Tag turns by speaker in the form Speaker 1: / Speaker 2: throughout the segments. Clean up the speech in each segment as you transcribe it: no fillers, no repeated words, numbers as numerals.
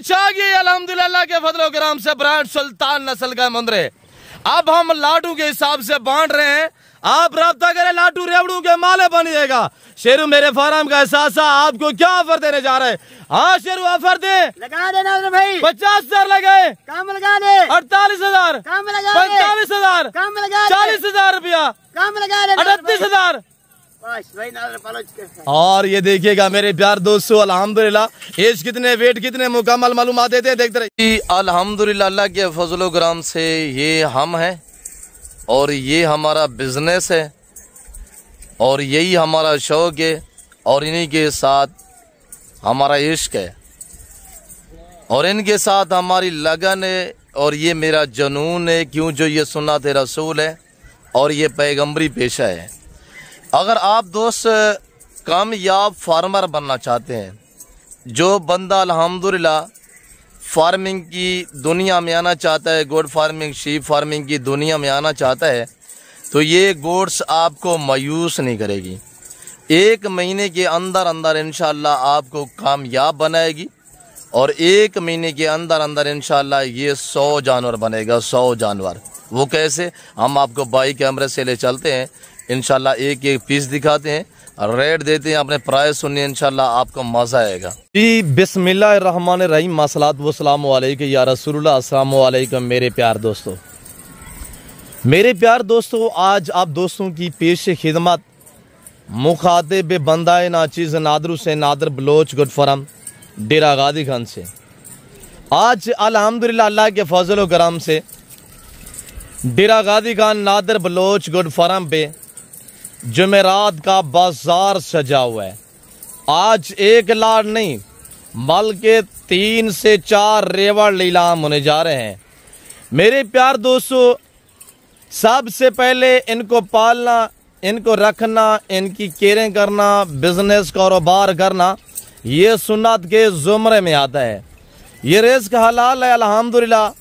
Speaker 1: चाहिए अल्हम्दुलिल्लाह के फजलो कराम से ब्रांड सुल्तान नस्ल का मुंदरे। अब हम लाडू के हिसाब से बांट रहे हैं, आप रब्ता करें, लाडू रेवड़ू के माले बनिएगा। शेरू मेरे फार्म का एहसास है, आपको क्या ऑफर देने जा रहे हैं? हाँ शेरू ऑफर दे,
Speaker 2: लगा देना भाई।
Speaker 1: 50,000 लगाए,
Speaker 2: काम लगा दे।
Speaker 1: 48,000,
Speaker 2: काम लगा दे।
Speaker 1: 45,000,
Speaker 2: काम लगा दे।
Speaker 1: 40,000 रुपया,
Speaker 2: काम लगा दे।
Speaker 1: 38,000।
Speaker 2: बस भाई
Speaker 1: और ये देखिएगा मेरे प्यार दोस्तों, अल्हम्दुलिल्लाह एज कितने, वेट कितने, मुकम्मल मालूमात देते हैं, देखते रहिए। अल्हम्दुलिल्लाह अल्लाह के फजलो कराम से ये हम हैं और ये हमारा बिजनेस है और यही हमारा शौक है और इन्हीं के साथ हमारा इश्क है और इनके साथ हमारी लगन है और ये मेरा जुनून है। क्यों? जो ये सुन्नत रसूल है और ये पैगंबरी पेशा है। अगर आप दोस्त कामयाब फार्मर बनना चाहते हैं, जो बंदा अल्हम्दुलिल्लाह फार्मिंग की दुनिया में आना चाहता है, गोड फार्मिंग, शीप फार्मिंग की दुनिया में आना चाहता है, तो ये गोड्स आपको मायूस नहीं करेगी। 1 महीने के अंदर अंदर इंशाअल्लाह आपको कामयाब बनाएगी और 1 महीने के अंदर अंदर इंशाअल्लाह ये 100 जानवर बनेगा। 100 जानवर। वो कैसे? हम आपको बाई कैमरे से ले चलते हैं, इंशाल्लाह एक एक पीस दिखाते हैं, रेट देते हैं, अपने प्राइस सुनिए, इंशाल्लाह आपको मजा आएगा। जी बिस्मिल्लाहिर्रहमानिर्रहीम, मसलात वस्सलामु अलैका या रसूलुल्लाह, अस्सलामु अलैकुम मेरे प्यार दोस्तों। मेरे प्यार दोस्तों, आज आप दोस्तों की पेश खिदमत मुखातिब बंदाए नाचीज़ नादर हुसैन नादर बलोच गुड फॉरम डेरा गादी खान से। आज अल्हम्दुलिल्लाह अल्लाह के फजल करम से डेरा गादी खान नादर बलोच गुड फॉरम पे जुमेरात का बाजार सजा हुआ है। आज 1 लाख नहीं बल्कि 3 से 4 रेवड़ नीलाम होने जा रहे हैं। मेरे प्यार दोस्तों, सबसे पहले इनको पालना, इनको रखना, इनकी केयरिंग करना, बिजनेस कारोबार करना, ये सुन्नत के जुमरे में आता है। ये रिज़्क हलाल है अल्हम्दुलिल्लाह।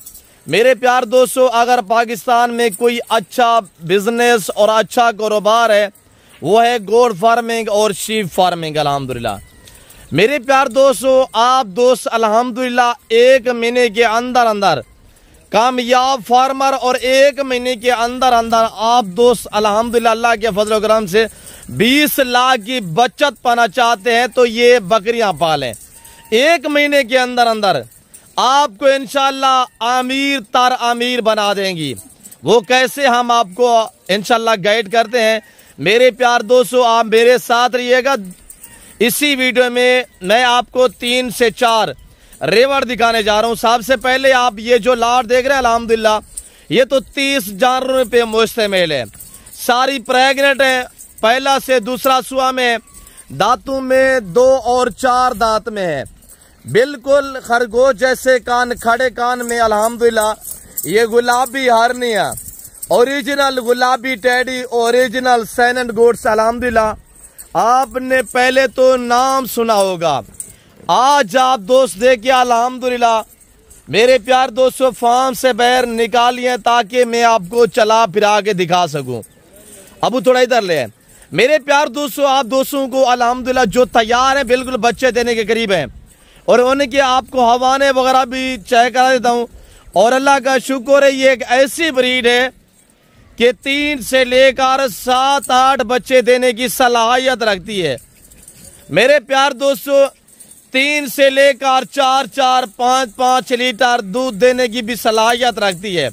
Speaker 1: मेरे प्यार दोस्तों, अगर पाकिस्तान में कोई अच्छा बिजनेस और अच्छा कारोबार है, वो है गोड फार्मिंग और शीप फार्मिंग अल्हम्दुलिल्लाह। मेरे प्यार दोस्तों, आप दोस्त अल्हम्दुलिल्लाह 1 महीने के अंदर अंदर कामयाब फार्मर और 1 महीने के अंदर अंदर आप दोस्त अल्हम्दुलिल्लाह अल्लाह के फजल करम से 20 लाख की बचत पाना चाहते हैं, तो ये बकरियां पालें। 1 महीने के अंदर अंदर आपको इंशाल्लाह आमीर तार आमीर बना देंगी। वो कैसे, हम आपको इंशाल्लाह गाइड करते हैं। मेरे प्यार दोस्तों, आप मेरे साथ रहिएगा। इसी वीडियो में मैं आपको 3 से 4 रेवड़ दिखाने जा रहा हूँ। सबसे पहले आप ये जो लाट देख रहे हैं अल्हम्दुलिल्लाह, ये तो 30 जानवरों पे मुश्तमिल है। सारी प्रेग्नेंट है, पहला से दूसरा सुआ में, दांतों में 2 और 4 दांत में है, बिल्कुल खरगोश जैसे कान, खड़े कान में अल्हम्दुलिल्लाह। ये गुलाबी हरनिया, ओरिजिनल गुलाबी टेडी, ओरिजिनल सैनन गोट्स अल्हम्दुलिल्लाह। आपने पहले तो नाम सुना होगा। आज आप दोस्त देखिए अल्हम्दुलिल्लाह। मेरे प्यार दोस्तों, फार्म से बाहर निकालिए ताकि मैं आपको चला फिरा के दिखा सकूं। अब थोड़ा इधर ले। मेरे प्यार दोस्तों, आप दोस्तों को अल्हम्दुलिल्लाह जो तैयार है, बिल्कुल बच्चे देने के करीब हैं और उनके आपको हवाने वगैरह भी चेक करा देता हूँ। और अल्लाह का शुक्र है, ये एक ऐसी ब्रीड है कि 3 से लेकर 7-8 बच्चे देने की सलाहियत रखती है। मेरे प्यार दोस्तों, 3 से लेकर 4-4, 5-5 लीटर दूध देने की भी सलाहियत रखती है।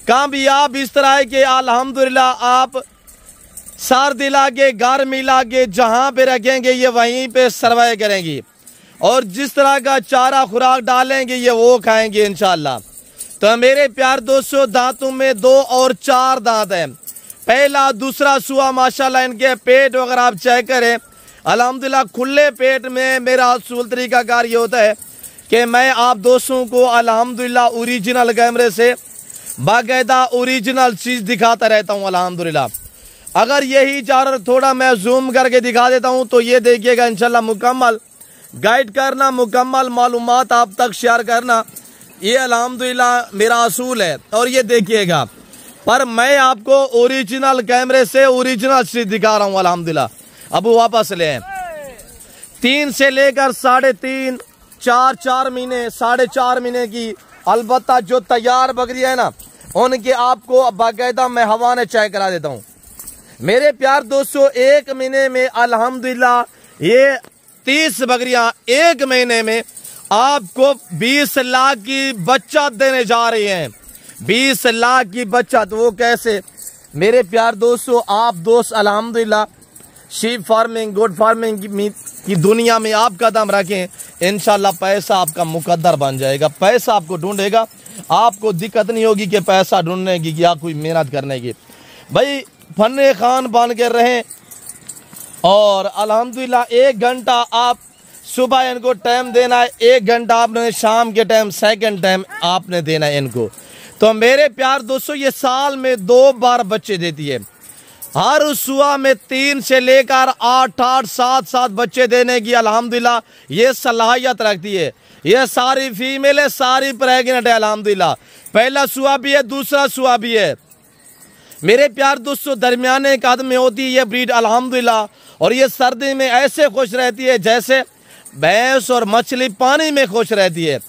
Speaker 1: कामयाब इस तरह है कि अल्हम्दुलिल्लाह आप सर दिला के, घर मिला के जहाँ पे रखेंगे ये वहीं पे सर्वाइव करेंगी और जिस तरह का चारा खुराक डालेंगे ये वो खाएंगे इंशाल्लाह। तो मेरे प्यार दोस्तों, दांतों में 2 और 4 दांत हैं। पहला दूसरा सुआ माशाल्लाह, इनके पेट वगैरह आप चेक करें अल्हम्दुलिल्लाह। खुले पेट में मेरा असूल तरीका कार ये होता है कि मैं आप दोस्तों को अल्हम्दुलिल्लाह ओरिजिनल कैमरे से बाकायदा ओरिजिनल चीज दिखाता रहता हूँ अल्हम्दुलिल्लाह। अगर यही जानवर थोड़ा मैं जूम करके दिखा देता हूँ तो ये देखिएगा इंशाल्लाह मुकम्मल गाइड करना, मुकम्मल मालूमात आप तक शेयर करना, ये अल्हम्दुलिल्लाह मेरा असूल है। और ये देखिएगा, पर मैं आपको ओरिजिनल कैमरे से ओरिजिनल चीज दिखा रहा हूँ अल्हम्दुलिल्लाह। अब वापस ले 3 से लेकर 3.5, 4 महीने 4.5 महीने की, अलबत्ता जो तैयार बकरी है ना उनके आपको बाकायदा मैं हवा ने चेक करा देता हूँ। मेरे प्यार दोस्तों 1 महीने में अल्हम्दुलिल्लाह ये 30 बकरियां 1 महीने में आपको 20 लाख की बच्चा देने जा रही हैं। 20 लाख की बच्चा, तो वो कैसे मेरे प्यार दोस्तों? आप दोस्त अल्हम्दुलिल्लाह शीप फार्मिंग गुड फार्मिंग की दुनिया में आप कदम रखें, इंशाल्लाह पैसा आपका मुकद्दर बन जाएगा। पैसा आपको ढूंढेगा, आपको दिक्कत नहीं होगी कि पैसा ढूंढने की या कोई मेहनत करने की। भाई फन्ने खान बन के रहें और अल्हम्दुलिल्लाह 1 घंटा आप सुबह इनको टाइम देना है, 1 घंटा आपने शाम के टाइम सेकंड टाइम आपने देना है इनको। तो मेरे प्यार दोस्तों ये साल में 2 बार बच्चे देती है। हर सुबह में 3 से लेकर 8 7 बच्चे देने की अल्हम्दुलिल्लाह ये सलाहियत रखती है। ये सारी फीमेल है, सारी प्रेग्नेंट है अल्हम्दुलिल्लाह। पहला सुबह भी है, दूसरा सुबह भी है। मेरे प्यार दोस्तों दरमियाने कद में होती है ये ब्रीड अल्हम्दुलिल्लाह, और ये सर्दी में ऐसे खुश रहती है जैसे भैंस और मछली पानी में खुश रहती है।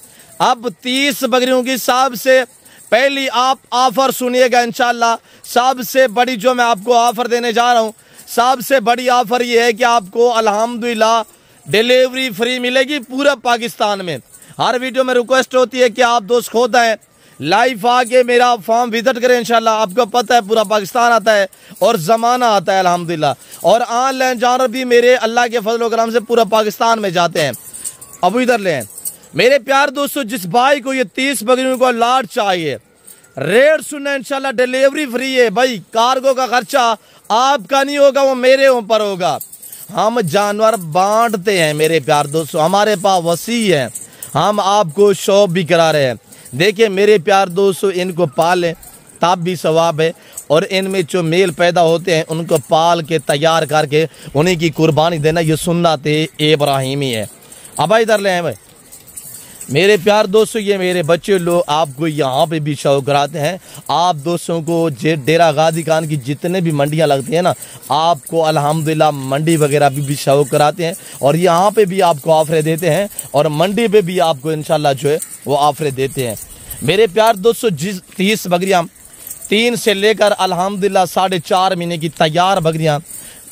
Speaker 1: अब 30 बकरियों की सबसे पहली आप ऑफर सुनिएगा इंशाल्लाह। सबसे बड़ी जो मैं आपको ऑफर देने जा रहा हूँ, सबसे बड़ी ऑफर ये है कि आपको अल्हम्दुलिल्लाह डिलीवरी फ्री मिलेगी पूरा पाकिस्तान में। हर वीडियो में रिक्वेस्ट होती है कि आप दोस्त खुद आए लाइव आके मेरा फार्म विजिट करें इंशाल्लाह। आपको पता है पूरा पाकिस्तान आता है और ज़माना आता है अल्हम्दुलिल्लाह, और ऑनलाइन जानवर भी मेरे अल्लाह के फजल व करम से पूरा पाकिस्तान में जाते हैं। अब इधर ले मेरे प्यार दोस्तों, जिस भाई को ये 30 बकरियों का लाट चाहिए, रेट सुनना इंशाल्लाह डिलीवरी फ्री है। भाई कार्गो का खर्चा आपका नहीं होगा, वो मेरे ऊपर होगा। हम जानवर बांटते हैं मेरे प्यार दोस्तों, हमारे पास वसी है, हम आपको शॉप भी करा रहे हैं। देखिए मेरे प्यार दोस्तों इनको पालें तब भी सवाब है, और इनमें जो मेल पैदा होते हैं उनको पाल के तैयार करके उन्हीं की कुर्बानी देना ये सुन्नत इब्राहिमी है। अब इधर ले भाई मेरे प्यार दोस्तों, ये मेरे बच्चे लोग आपको यहाँ पे भी शौक कराते हैं। आप दोस्तों को डेरा गाजी खान की जितने भी मंडियाँ लगती हैं ना, आपको अल्हम्दुलिल्लाह मंडी वगैरह भी शौक कराते हैं, और यहाँ पे भी आपको ऑफरें देते हैं, और मंडी पे भी आपको इंशाल्लाह जो है वो ऑफरें देते हैं। मेरे प्यार दोस्तों जिस 30 बकरियाँ 3 से लेकर अल्हम्दुलिल्लाह 4.5 महीने की तैयार बकरियाँ,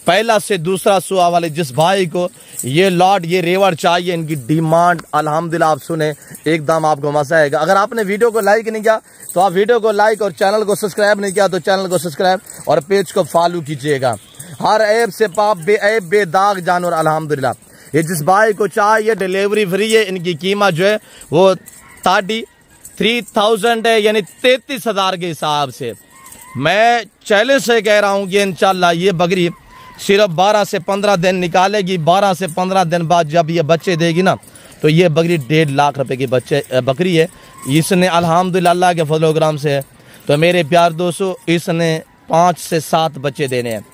Speaker 1: पहला से दूसरा सुआ वाले जिस भाई को ये लॉट ये रेवड़ चाहिए, इनकी डिमांड अल्हम्दुलिल्लाह आप सुने एकदम आपको मजा आएगा। अगर आपने वीडियो को लाइक नहीं किया तो आप वीडियो को लाइक, और चैनल को सब्सक्राइब नहीं किया तो चैनल को सब्सक्राइब और पेज को फॉलो कीजिएगा। हर ऐप से पाप बेऐब बेदाग जानवर अल्हम्दुलिल्लाह। ये जिस भाई को चाहिए डिलीवरी फ्री है। इनकी कीमत जो है वो 33,000 है, यानी 33,000 के हिसाब से। मैं चैलेंज से कह रहा हूँ कि इंशाल्लाह ये बकरी सिर्फ 12 से 15 दिन निकालेगी। 12 से 15 दिन बाद जब ये बच्चे देगी ना, तो ये बकरी 1.5 लाख रुपए की बकरी है। इसने अल्हम्दुलिल्लाह अल्लाह के फजल व करम से, तो मेरे प्यार दोस्तों इसने 5 से 7 बच्चे देने हैं,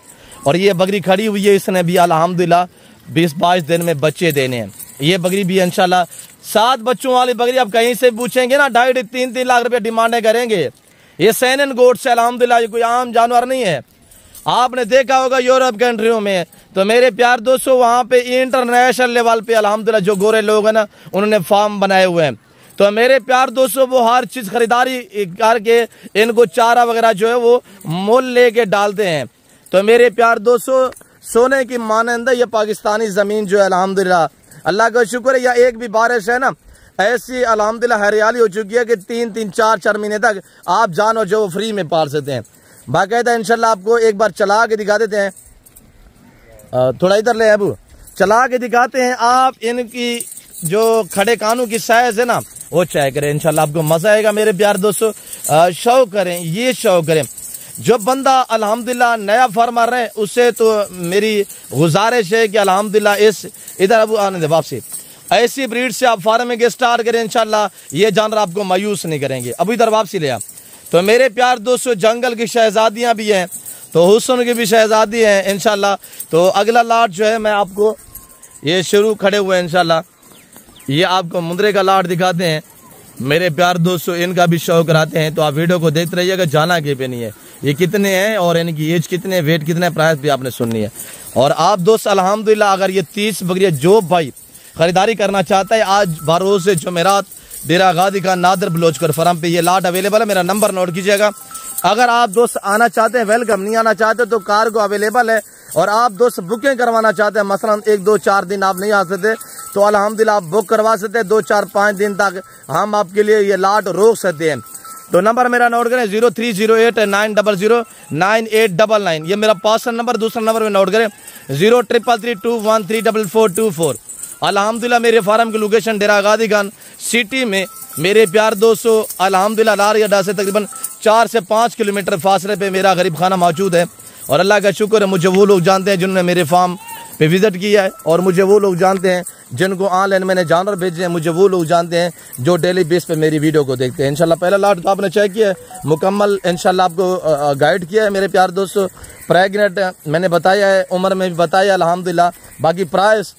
Speaker 1: और ये बकरी खड़ी हुई है, इसने भी अल्हम्दुलिल्लाह 20-22 दिन में बच्चे देने हैं। ये बकरी भी इंशाल्लाह 7 बच्चों वाली बकरी आप कहीं से पूछेंगे ना 2.5-3 लाख रुपए डिमांडें करेंगे। ये सैनन गोट से अल्हम्दुलिल्लाह ये कोई आम जानवर नहीं है। आपने देखा होगा यूरोप कंट्रियों में, तो मेरे प्यार दोस्तों वहाँ पे इंटरनेशनल लेवल पे अल्हम्दुलिल्लाह जो गोरे लोग हैं ना उन्होंने फार्म बनाए हुए हैं। तो मेरे प्यार दोस्तों वो हर चीज़ खरीदारी करके इनको चारा वगैरह जो है वो मोल लेके डालते हैं। तो मेरे प्यार दोस्तों सोने की मानंद ये पाकिस्तानी ज़मीन जो है अल्हम्दुलिल्लाह अल्लाह का शुक्र है, या एक भी बारिश है ना ऐसी अल्हम्दुलिल्लाह हरियाली हो चुकी है कि 3-4 महीने तक आप जानवर जो फ्री में पाल सकते हैं। बाकायदा इंशाल्लाह आपको एक बार चला के दिखा देते हैं। थोड़ा इधर ले अबू, चला के दिखाते हैं। आप इनकी जो खड़े कानों की साइज है ना वो चेक करें, इंशाल्लाह आपको मजा आएगा। मेरे प्यार दोस्तों शौक करें, ये शौक करें। जो बंदा अल्हम्दुलिल्लाह नया फार्मर है उससे तो मेरी गुजारिश है कि अल्हम्दुलिल्लाह इस इधर अबू आने दे वापसी ऐसी ब्रीड से आप फार्मिंग स्टार्ट करें, इंशाल्लाह ये जानवर आपको मायूस नहीं करेंगे। अब इधर वापसी ले आ। तो मेरे प्यार दोस्तों जंगल की शहजादियाँ भी हैं, तो हुस्न की भी शहजादी हैं इंशाल्लाह। तो अगला लाट जो है मैं आपको ये शुरू खड़े हुए हैं इंशाल्लाह, ये आपको मुंदरे का लाट दिखाते हैं। मेरे प्यार दोस्तों इनका भी शौक कराते हैं, तो आप वीडियो को देखते रहिएगा। जाना के पे नहीं है, ये कितने हैं और इनकी एज कितने, वेट कितने, प्राइस भी आपने सुननी है। और आप दोस्त अल्हम्दुलिल्लाह अगर ये 30 बकरियाँ जो भाई ख़रीदारी करना चाहता है, आज बरोज़ जुमेरात डेरा गाजी खान नादिर बलोचकर फर्म पे ये लाट अवेलेबल है। मेरा नंबर नोट कीजिएगा। अगर आप दोस्त आना चाहते हैं वेलकम, नहीं आना चाहते तो कार्गो अवेलेबल है। और आप दोस्त बुकिंग करवाना चाहते हैं, मसलन 1 2 4 दिन आप नहीं आ सकते तो अल्हम्दुलिल्लाह आप बुक करवा सकते हैं। 2 4 5 दिन तक हम आपके लिए ये लाट रोक सकते हैं। तो नंबर मेरा नोट करें 0308-900-9899। ये मेरा पर्सनल नंबर। दूसरा नंबर में नोट करें 0333213424। अल्हम्दुलिल्लाह मेरे फार्म की लोकेशन डेरा गाजी खान सिटी में मेरे प्यार दोस्तों अल्हम्दुलिल्लाह लारी अड्डा से तकरीबन 4 से 5 किलोमीटर फासले पे मेरा गरीब खाना मौजूद है। और अल्लाह का शुक्र है, मुझे वो लोग जानते हैं जिन्होंने मेरे फार्म पे विजिट किया है, और मुझे वो लोग जानते हैं जिनको ऑनलाइन मैंने जानवर भेजे हैं, मुझे वो लोग जानते हैं जो डेली बेस पे मेरी वीडियो को देखते हैं। इंशाल्लाह पहला लाट तो आपने चेक किया है, मुकम्मल इंशाल्लाह आपको गाइड किया है मेरे प्यार दोस्तों। प्रेगनेंट मैंने बताया है, उम्र में भी बताया अल्हम्दुलिल्लाह। बाकी प्राइस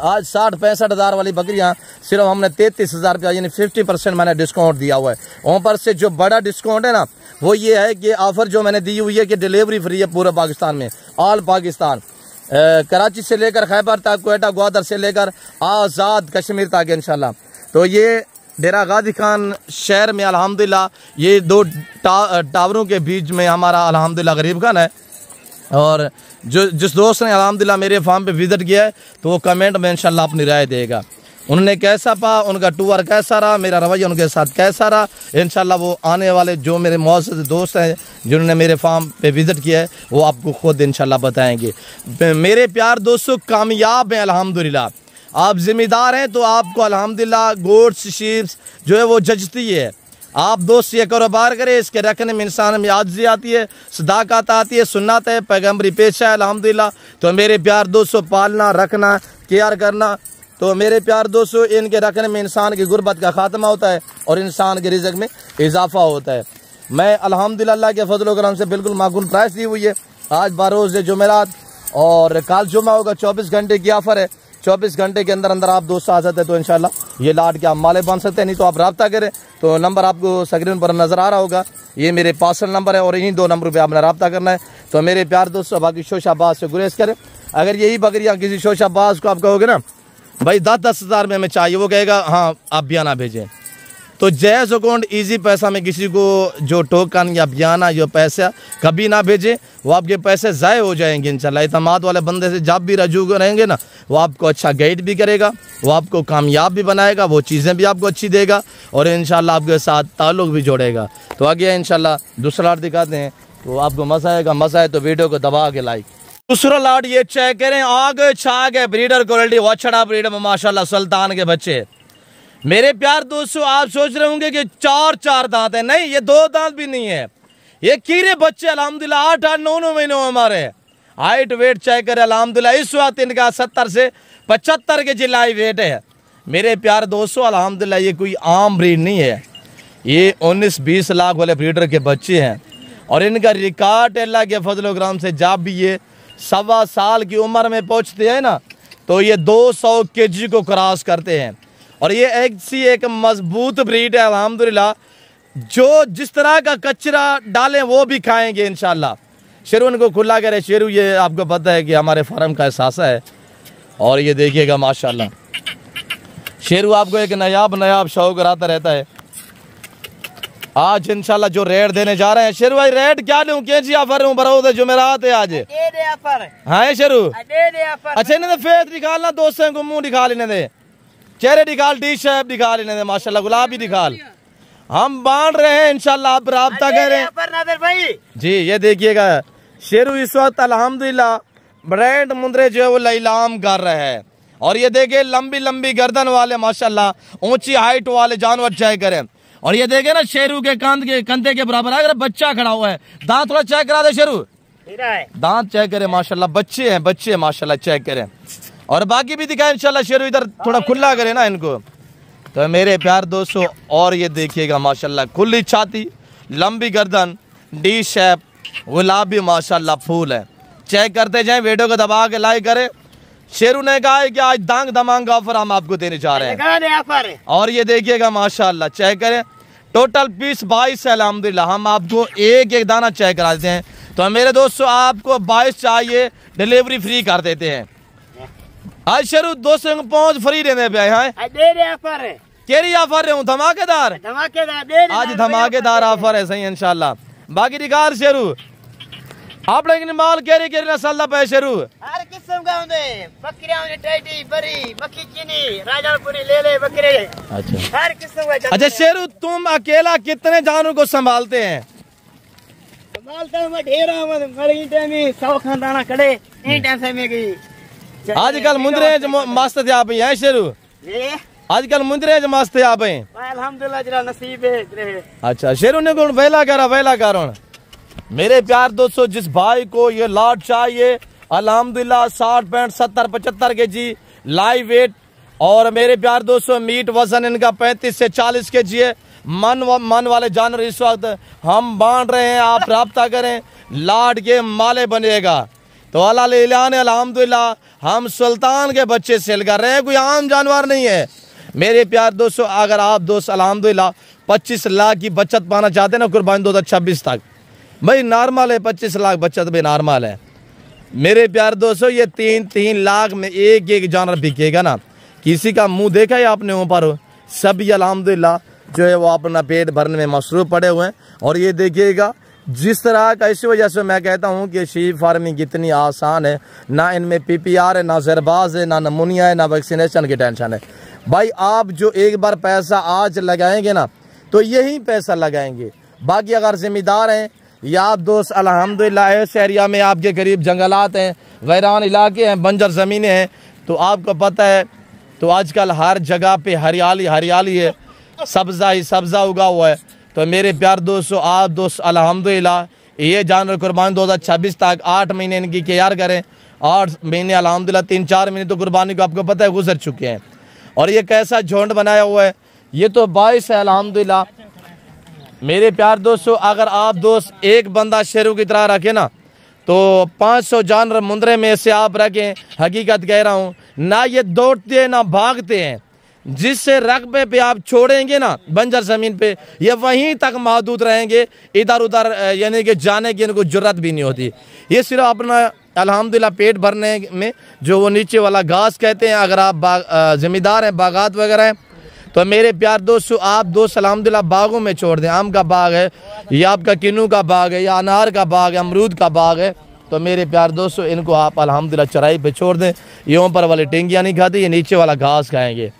Speaker 1: आज 60-65 हज़ार वाली बकरियां सिर्फ हमने 33 हज़ार रुपया यानी 50% मैंने डिस्काउंट दिया हुआ है। ऊपर से जो बड़ा डिस्काउंट है ना वो ये है कि ऑफर जो मैंने दी हुई है कि डिलीवरी फ्री है पूरे पाकिस्तान में, ऑल पाकिस्तान, कराची से लेकर खैबर तक, क्वेटा ग्वादर से लेकर आज़ाद कश्मीर तक इंशाल्लाह। तो ये डेरा गाजी खान शहर में अल्हम्दुलिल्लाह ये 2 टावरों के बीच में हमारा अल्हम्दुलिल्लाह गरीब खान है। और जिस दोस्त ने अल्हम्दुलिल्लाह मेरे फार्म पे विजिट किया है तो वो कमेंट में इंशाल्लाह अपनी राय देगा, उन्होंने कैसा पा, उनका टूर कैसा रहा, मेरा रवैया उनके साथ कैसा रहा। इंशाल्लाह वो आने वाले जो मेरे मौजूद दोस्त हैं जिन्होंने मेरे फार्म पे विजिट किया है वो आपको खुद इंशाल्लाह बताएंगे। मेरे प्यार दोस्तों कामयाब हैं अल्हम्दुलिल्लाह। आप जिम्मेदार हैं तो आपको अल्हम्दुलिल्लाह गोट्स शीप्स जो है वो जचती है। आप दोस्त ये कारोबार करें, इसके रखने में इंसान में आजिज़ी आती है, सदाकत आती है, सुन्नत है, पैगम्बरी पेशा है अल्हम्दुलिल्लाह। तो मेरे प्यार दोस्तों पालना, रखना, केयर करना, तो मेरे प्यार दोस्तों इनके रखने में इंसान की गुर्बत का खात्मा होता है और इंसान के रिज़्क़ में इजाफा होता है। मैं अल्हम्दुलिल्लाह के फजल करम से बिल्कुल माकूल प्राइस दी हुई है। आज बरोज़ जुमेरात और कल जुमा होगा, 24 घंटे की ऑफर है। 24 घंटे के अंदर अंदर आप दोस्त आ जाते हैं तो इंशाल्लाह ये लाट के आप माले बन सकते हैं। नहीं तो आप रब्ता करें, तो नंबर आपको स्क्रीन पर नज़र आ रहा होगा, ये मेरे पर्सनल नंबर है और इन्हीं 2 नंबर पे आपने रब्ता करना है। तो मेरे प्यार दोस्तों बाकी शोशाबाज से गुरेज करें। अगर यही बकरियाँ किसी शोशाबाज को आप कहोगे ना भाई 10-10 हज़ार में हमें चाहिए, वो कहेगा हाँ आप बयाना भेजें, तो जैज़ अकाउंट ईजी पैसा में किसी को जो टोकन या बयाना जो पैसा कभी ना भेजें, वो आपके पैसे ज़ाय हो जाएंगे इंशाल्लाह। इतमाद वाले बंदे से जब भी रजू रहेंगे ना वो आपको अच्छा गाइड भी करेगा, वो आपको कामयाब भी बनाएगा, वो चीज़ें भी आपको अच्छी देगा और इंशाल्लाह आपके साथ ताल्लुक़ भी जोड़ेगा। तो आगे इंशाल्लाह दूसरा लाट दिखाते हैं तो आपको मज़ा आएगा। मज़ा आए तो वीडियो को दबा के लाइक। दूसरा लाट ये चेक करें, आगे छा गए ब्रीडर क्वालिटी वछड़ा ब्रीडर में माशाल्लाह सुल्तान के बच्चे। मेरे प्यार दोस्तों आप सोच रहे होंगे कि 4 दांत है, नहीं ये 2 दांत भी नहीं है, ये कीरे बच्चे अल्हम्दुलिल्लाह 8-9 महीनों हमारे। हाइट वेट चेक करें अल्हम्दुलिल्लाह इस वक्त इनका 70 से 75 के जिलाई वेट है। मेरे प्यार दोस्तों अल्हम्दुलिल्लाह ये कोई आम ब्रीड नहीं है, ये 19-20 लाख वाले ब्रीडर के बच्चे हैं और इनका रिकॉर्ड अल्लाह के फजल करम से जब भी ये 1.25 साल की उम्र में पहुँचते हैं ना तो ये 200 kg को क्रॉस करते हैं। और ये एक मजबूत ब्रीड है अल्हम्दुलिल्लाह, जो जिस तरह का कचरा डालें वो भी खाएंगे इंशाल्लाह। शेरू इनको खुला करे, शेरू ये आपको पता है कि हमारे फार्म का एहसास है। और ये देखिएगा माशाल्लाह शेरू आपको एक नयाब शौक आता रहता है। आज इंशाल्लाह जो रेट देने जा रहे हैं, शेरू भाई रेट क्या लूं, के जी ऑफर हूं बरोद जुमेरात है आज। हाँ शेरू अच्छा इन्हें फेस निकालना, दोस्तों को मुंह दिखा लेने दे, चेहरे दिखाल, टी शर्ट दिखा लेने दे, माशाल्लाह गुलाबी दिखाल। हम बांध रहे हैं इंशाल्लाह, आप राब्ता करें जी। ये देखिएगा शेरू इस वक्त अल्हम्दुलिल्लाह ब्रांड मुंदरे जो है वो लैलाम कर रहे हैं। और ये देखिए लंबी लंबी गर्दन वाले माशाल्लाह ऊंची हाइट वाले जानवर चेक करें। और ये देखे ना शेरू के कंधे के बराबर अगर बच्चा खड़ा हुआ है, दांत थोड़ा चेक करा दे शेरू, दांत चेक करें माशाल्लाह, बच्चे माशाल्लाह चेक करें। और बाकी भी दिखाए इंशाल्लाह, शेरू इधर थोड़ा खुला करे ना इनको। तो मेरे प्यार दोस्तों और ये देखिएगा माशाल्लाह खुली छाती, लंबी गर्दन, डी शेप, गुलाबी माशाल्लाह फूल है। चेक करते जाएं, वीडियो को दबा के लाइक करें। शेरू ने कहा है कि आज दांग दमांग ऑफर हम आपको देने जा रहे हैं। और ये देखिएगा माशाल्लाह चेक करें, टोटल पीस 22 है अल्हम्दुलिल्लाह। हम आपको एक एक दाना चेक करा देते हैं। तो मेरे दोस्तों आपको 22 चाहिए, डिलीवरी फ्री कर देते हैं। आज शेरू 205 फ्री देने पे आए हैं।
Speaker 2: दे रहे ऑफर है।
Speaker 1: केरी ऑफर रहे हूँ धमाकेदार
Speaker 2: दे
Speaker 1: आज धमाकेदार ऑफर है सही इंशाल्लाह। बाकी रिकार शेरू आप लेकिन माल केरी केरी नस्ल पे शेरू
Speaker 2: हर किस्म का होंगे बकरियां होंगे टेडी बरी मक्खी चीनी राजापुरी ले ले बकरे।
Speaker 1: अच्छा
Speaker 2: हर किस्म का। अच्छा
Speaker 1: शेरू तुम अकेला कितने जानवरों को संभालते हैं?
Speaker 2: संभालता हूँ मैं ढेर मरी टाइम 100 खानदाना खड़े इन टाइम से में गई।
Speaker 1: आजकल मुंदरे मस्त थे आप हैं शेरू आजकल मुंदरे मस्त थे आप हैं
Speaker 2: अल्हम्दुलिल्लाह जरा नसीब है। अच्छा
Speaker 1: शेरू ने कौन वेला करो मेरे प्यार दोस्तों जिस भाई को ये लॉट चाहिए अल्हम्दुलिल्लाह 60 65 70 75 kg लाइव वेट और मेरे प्यार दोस्तों मीट वजन इनका 35 से 40 kg है। मन वाले जानवर इस वक्त हम बांट रहे हैं आप राब्ता करें लाट के माले बनेगा तो अल्हम्दुलिल्लाह हम सुल्तान के बच्चे सेल कर रहे हैं कोई आम जानवर नहीं है। मेरे प्यार दोस्तों अगर आप दोस्त अल्हम्दुलिल्लाह 25 लाख की बचत पाना चाहते हैं ना कुर्बानी 2026 तक भाई नॉर्मल है 25 लाख बचत भी नॉर्मल है। मेरे प्यार दोस्तों ये 3 लाख में एक जानवर बिकेगा ना किसी का मुंह देखा है आपने ऊपर सभी अल्हम्दुलिल्लाह जो है वो अपना पेट भरने में मसरूफ पड़े हुए हैं। और ये देखिएगा जिस तरह का इसी वजह से मैं कहता हूँ कि शीप फार्मिंग इतनी आसान है ना इनमें PPR है ना जरबाज है ना नमूनिया है ना वैक्सीनेशन की टेंशन है। भाई आप जो एक बार पैसा आज लगाएंगे ना तो यही पैसा लगाएंगे। बाकी अगर जिम्मेदार हैं या आप दोस्त अल्हम्दुलिल्लाह इस एरिया में आपके करीब जंगलात हैं वैरान इलाके हैं बंजर ज़मीनें हैं तो आपको पता है तो आजकल हर जगह पे हरियाली है सब्ज़ा ही सब्ज़ा उगा हुआ है। तो मेरे प्यार दोस्तों आप दोस्त अल्हम्दुलिल्लाह ये जानवर कुर्बानी 2026 तक 8 महीने इनकी केयर करें। 8 महीने अल्हम्दुलिल्लाह 3-4 महीने तो कुर्बानी को आपको पता है गुजर चुके हैं। और ये कैसा झुंड बनाया हुआ है ये तो 22 है अल्हम्दुलिल्लाह। मेरे प्यार दोस्तों अगर आप दोस्त एक बंदा शेरों की तरह रखें ना तो 500 जानवर मुंदरे में से आप रखें। हकीकत कह रहा हूँ ना ये दौड़ते हैं ना भागते हैं जिससे रकबे पे आप छोड़ेंगे ना बंजर जमीन पे ये वहीं तक महदूद रहेंगे इधर उधर यानी कि जाने की इनको जरूरत भी नहीं होती। ये सिर्फ अपना अल्हम्दुलिल्लाह पेट भरने में जो वो नीचे वाला घास कहते हैं अगर आप जिम्मेदार हैं बागात वगैरह हैं तो मेरे प्यार दोस्तों आप दोस्त अल्हम्दुलिल्लाह बागों में छोड़ दें। आम का बाग है या आपका किन्नू का बाग है या अनार का बाग है अमरूद का बाग है तो मेरे प्यार दोस्तों इनको आप अल्हम्दुलिल्लाह चराई पे छोड़ दें। ये ऊपर वाले टेंगियाँ नहीं खाती ये नीचे वाला घास खाएंगे।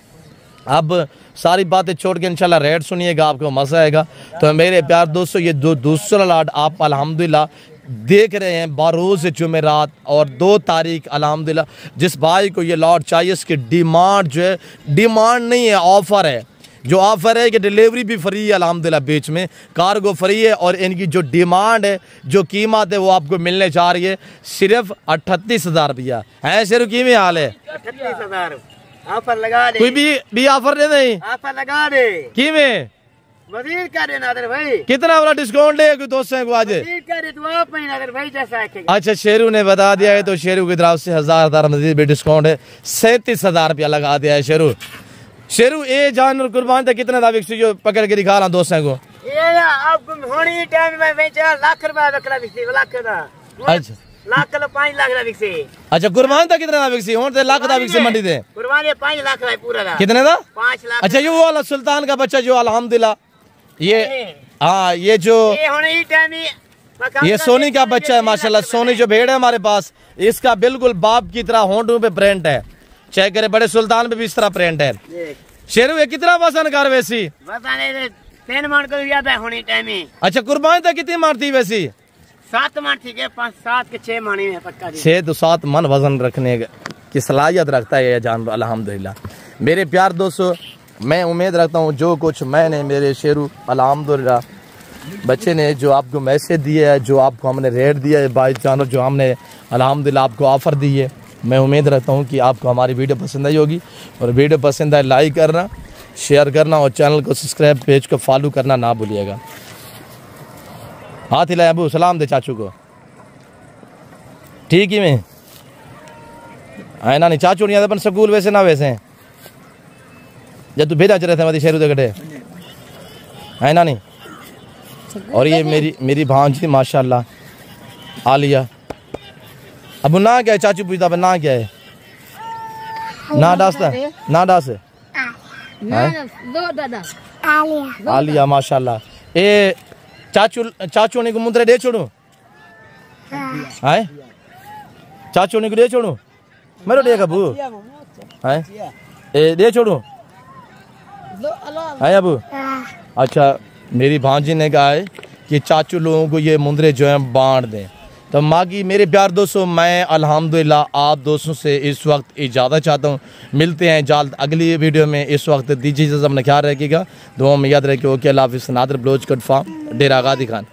Speaker 1: अब सारी बातें छोड़ के इंशाल्लाह रेट सुनिएगा आपको मज़ा आएगा। तो मेरे प्यार दोस्तों ये दूसरा लाट आप अल्हम्दुलिल्लाह देख रहे हैं बारोज़ जुमेरात और 2 तारीख अल्हम्दुलिल्लाह जिस भाई को ये लॉट चाहिए इसकी डिमांड जो है डिमांड नहीं है ऑफ़र है। जो ऑफ़र है कि डिलीवरी भी फ्री है अल्हम्दुलिल्लाह बीच में कार्गो फ्री है और इनकी जो डिमांड है जो कीमत है वो आपको मिलने जा रही है सिर्फ 38,000 रुपया है। सिर्फ की में हाल है
Speaker 2: 38,000 ऑफर लगा दे
Speaker 1: कोई भी ऑफर दे नहीं
Speaker 2: ऑफर लगा दे
Speaker 1: की में
Speaker 2: वजीर का दे नादर भाई
Speaker 1: कितना वाला डिस्काउंट है दोस्तों को आज
Speaker 2: वजीर का दे तो आप ही नादर भाई जैसा है।
Speaker 1: अच्छा शेरू ने बता दिया है तो शेरू की तरफ से 1000 मजीद भी डिस्काउंट है 37,000 रुपया लगा दिया है। शेरू ये जानवर कुर्बान था कितना था विक्सी जो पकड़ के दिखा रहा दोस्तों को
Speaker 2: ये ना अब होनी टाइम में बेचा लाख रुपया बकरा विक्सी लाख का।
Speaker 1: अच्छा
Speaker 2: लाख किलो 5 लाख का विक्सी।
Speaker 1: अच्छा कुर्बान था कितना था विक्सी होने थे लाख था विक्सी मंडी थे
Speaker 2: कुर्बानी 5 लाख का पूरा था
Speaker 1: कितने था
Speaker 2: 5 लाख।
Speaker 1: अच्छा ये वाला सुल्तान का बच्चा जो अल्हम्दुलिल्लाह ये हाँ ये जो ये सोनी का बच्चा है माशाल्लाह सोनी जो भेड़ है हमारे पास इसका बिल्कुल बाप की तरह होंठों पे प्रिंट है चेक करे बड़े सुल्तान पे भी इस तरह प्रिंट है। शेरू ये कितना वजन कर वैसी
Speaker 2: 3 मन को ज्यादा होनी टाइम।
Speaker 1: अच्छा कुर्बानी तक कितनी मान थी वैसी
Speaker 2: 7 मन थी 5-7 के 6 मानी है पक्का
Speaker 1: 6 तो 7 मन वजन रखने की सलाहियत रखता है ये जानवर अल्हम्दुलिल्लाह। मेरे प्यार दोस्तों मैं उम्मीद रखता हूँ जो कुछ मैंने मेरे शेरू अल्हम्दुलिल्लाह बच्चे ने जो आपको मैसेज दिया है जो आपको हमने रेट दिया है बाई जानवर जो हमने अल्हम्दुलिल्लाह आपको ऑफ़र दी है मैं उम्मीद रखता हूँ कि आपको हमारी वीडियो पसंद आई होगी और वीडियो पसंद आए लाइक करना शेयर करना और चैनल को सब्सक्राइब पेज को फॉलो करना ना भूलिएगा। हाथ हिलाए अबू सलाम दे चाचू को ठीक ही में आए ना नहीं चाचू नहीं आते अपन स्कूल वैसे ना वैसे जब तू भेजा रहे थे मत शेरू दे है ना नहीं। और ये मेरी भांजी माशाल्लाह आलिया। अब ना क्या है चाचू पूछता ना क्या है ना डासता ना डास आलिया माशाल्लाह। ए चाचू ने को मुंदरे दे छोड़ू है चाचू ने को दे छोड़ू मेरो दे कबू है ए दे छोड़ू है अबू। अच्छा मेरी भांजी ने कहा है कि चाचू लोगों को ये मुंदरे जो हैं बांट दें। तो मागी मेरे प्यार दोस्तों, मैं अल्हम्दुलिल्लाह आप दोस्तों से इस वक्त इजाज़त चाहता हूँ। मिलते हैं जल्द अगली वीडियो में। इस वक्त दीजिए अपना ख्याल रखिएगा, दुआ में याद रखिए। ओके अल्लाह हाफ़िज़। नादर बलोच कट फार्म डेरा गादी खान।